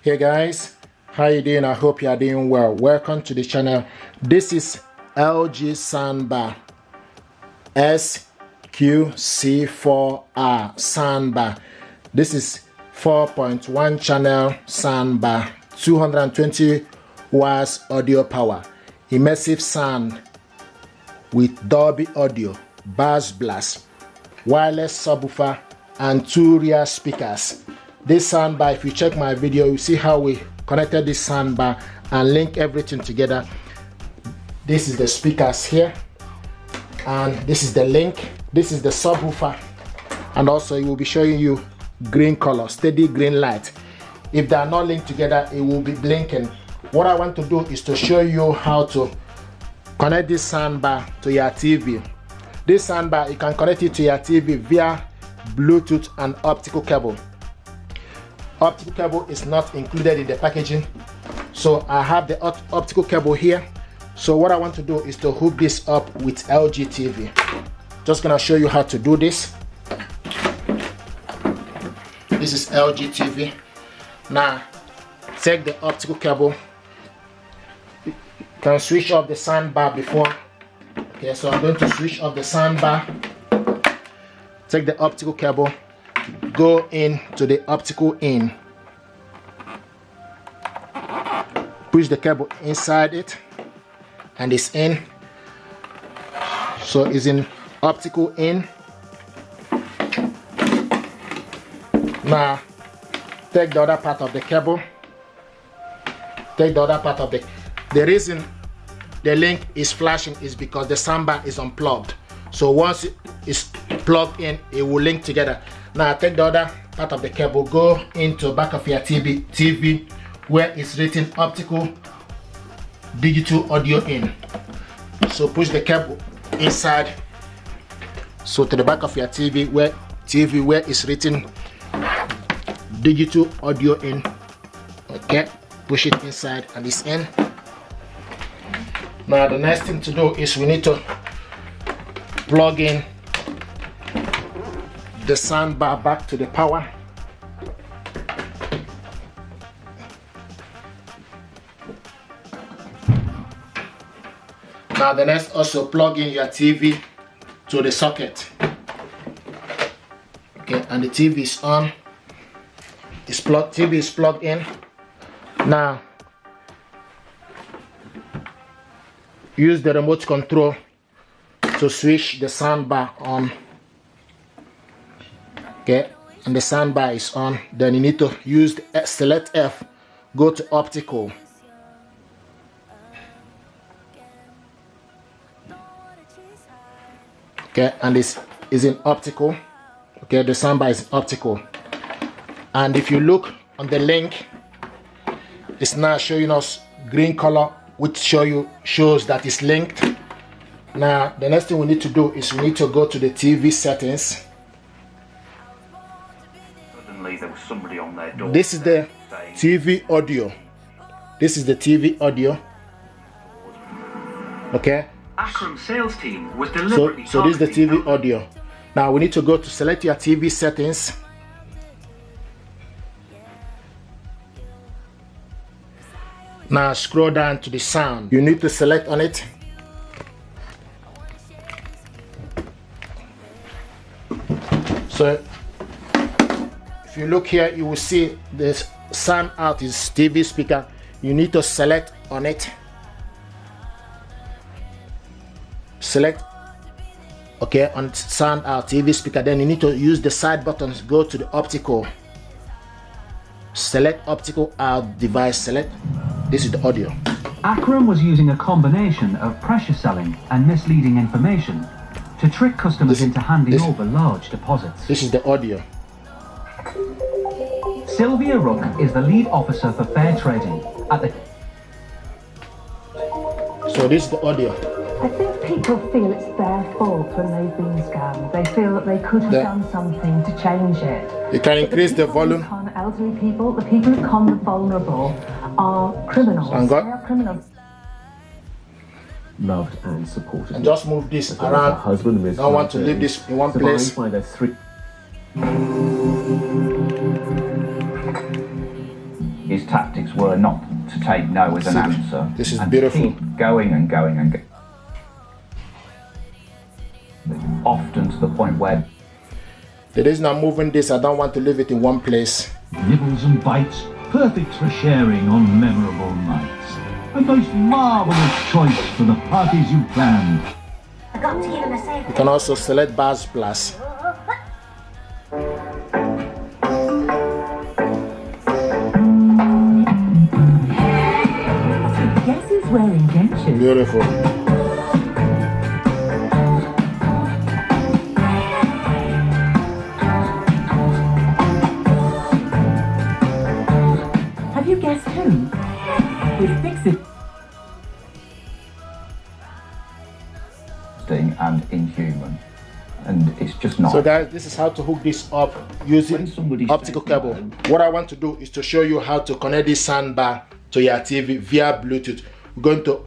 Hey guys, how you doing? I hope you are doing well. Welcome to the channel. This is LG Soundbar SQC4R Soundbar. This is 4.1 channel soundbar, 220 watts audio power, immersive sound with Dolby audio, bass blast, wireless subwoofer, and 2 rear speakers. This soundbar, if you check my video, you see how we connected this soundbar and link everything together. This is the speakers here, and this is the link. This is the subwoofer, and also it will be showing you green color, steady green light. If they are not linked together, it will be blinking. What I want to do is to show you how to connect this soundbar to your TV. This soundbar, you can connect it to your TV via Bluetooth and optical cable. Optical cable is not included in the packaging, so I have the optical cable here. So what I want to do is to hook this up with LG TV. Just gonna show you how to do this. This is LG TV. Now take the optical cable. You can switch off the soundbar before. Okay, so I'm going to switch off the soundbar. Take the optical cable, go into the optical in, push the cable inside it, and it's in. So it's in optical in. Now take the other part of the cable. Take the other part of the reason the link is flashing is because the soundbar is unplugged. So once it's plugged in, it will link together. Now take the other part of the cable, go into back of your TV where it's written optical digital audio in. So push the cable inside, so to the back of your TV where it's written digital audio in. Okay, push it inside and it's in. Now the next thing to do is we need to plug in the soundbar back to the power. Now the next, also plug in your TV to the socket. Okay, and the TV is on. TV is plugged in. Now use the remote control to switch the soundbar on. Okay, and the soundbar is on. Then you need to use the select F, go to optical. Okay, and this is in optical. Okay, the soundbar is optical. And if you look on the link, it's now showing us green color, which shows that it's linked. Now the next thing we need to do is we need to go to the TV settings. Suddenly there was somebody on their door. This is the TV audio. This is the TV audio. Okay. Akram's sales team was deliberately so this is the TV audio. Now we need to go to select your TV settings. Now scroll down to the sound. You need to select on it. So if you look here, you will see this sound out is TV speaker. You need to select on it. Select, okay, on sound out TV speaker. Then you need to use the side buttons. Go to the optical. Select optical out device. Select. This is the audio. Akram was using a combination of pressure selling and misleading information to trick customers into handing over large deposits. This is the audio. Sylvia Rook is the lead officer for fair trading at the... So this is the audio. I think people feel it's their fault when they've been scammed. They feel that they could have done something to change it. You can increase the volume. Elderly people, the people who con the vulnerable, are criminals. They are criminals. Loved and supported. And just move this around. Husband I don't want to leave this in one place. By their is tapped were not to take no as an answer. This is and beautiful. Keep going and going and going. Often to the point where the reason I'm moving this, I don't want to leave it in one place. Nibbles and bites, perfect for sharing on memorable nights. A most marvellous choice for the parties you planned. I got to give him a safe. You can also select Bars Plus. Guess who's wearing dentures? Beautiful. Have you guessed who? With Fix-It. and inhuman, and it's just not. So guys, this is how to hook this up using optical cable. What I want to do is to show you how to connect this soundbar to your TV via Bluetooth. We're going to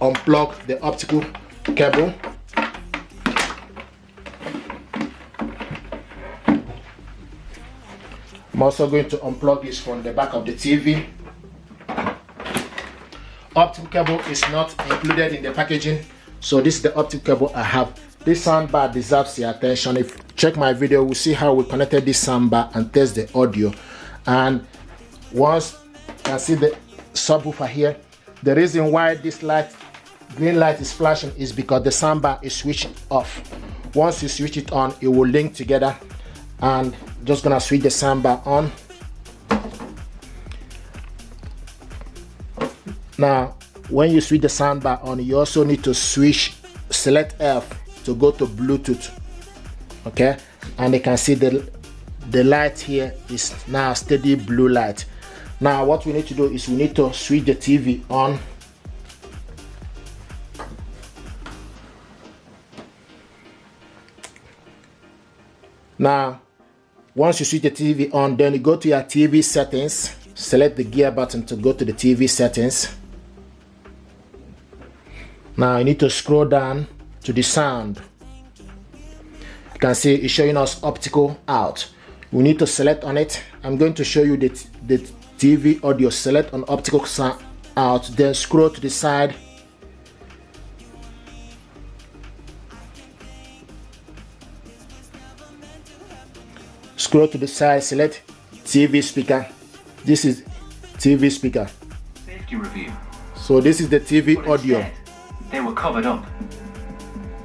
unplug the optical cable. I'm also going to unplug this from the back of the TV. Optical cable is not included in the packaging, so this is the optical cable I have. This soundbar deserves your attention. If you check my video, we'll see how we connected this soundbar and test the audio. And once you can see the subwoofer here, the reason why this light, green light, is flashing is because the soundbar is switched off. Once you switch it on, it will link together. And just gonna switch the soundbar on. Now, when you switch the soundbar on, you also need to select F to go to Bluetooth. Okay, and you can see the light here is now steady blue light. Now, what we need to do is we need to switch the TV on. Now, once you switch the TV on, then you go to your TV settings, select the gear button to go to the TV settings. Now you need to scroll down to the sound. You can see it's showing us optical out. We need to select on it. I'm going to show you the TV audio. Select on optical sound out, then scroll to the side. Scroll to the side, select TV speaker. This is TV speaker. Safety review. So this is the TV audio. They were covered up.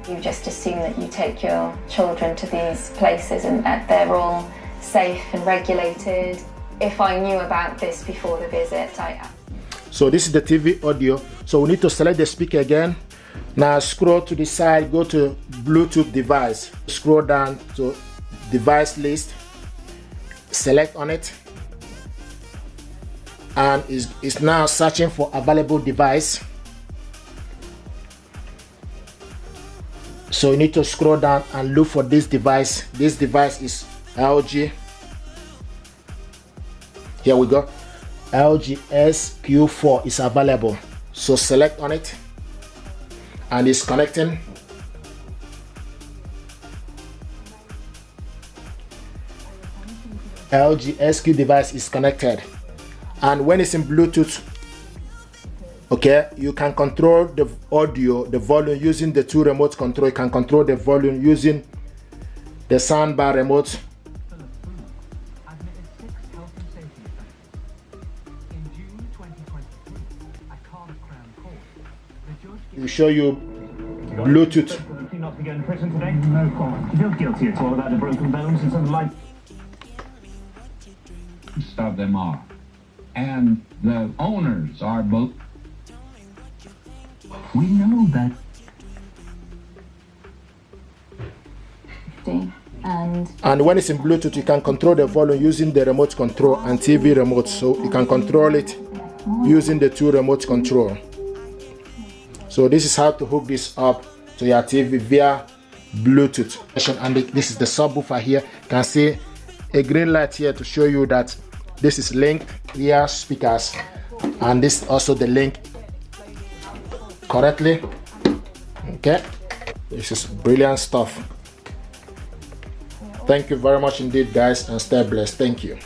You just assume that you take your children to these places and that they're all safe and regulated. If I knew about this before the visit, So this is the TV audio. So we need to select the speaker again. Now scroll to the side, go to Bluetooth device. Scroll down to device list. Select on it. And it's now searching for available device. So you need to scroll down and look for this device. This device is LG. Here we go. LG SQC4R is available. So select on it. And it's connecting. LG SQ device is connected. And when it's in Bluetooth, okay, you can control the audio, the volume using the two remote control. You can control the volume using the soundbar remote. It show you Bluetooth. Not to get in prison today? No comment. You feel guilty at all about the broken bones and some light? Most of them are. And the owners are both. We know that. and when it's in Bluetooth, you can control the volume using the remote control and TV remote. So you can control it using the two remote control. So this is how to hook this up to your TV via Bluetooth. And this is the subwoofer here. You can see a green light here to show you that this is linked via speakers, and this is also the link correctly. Okay, this is brilliant stuff. Thank you very much indeed, guys, and stay blessed. Thank you.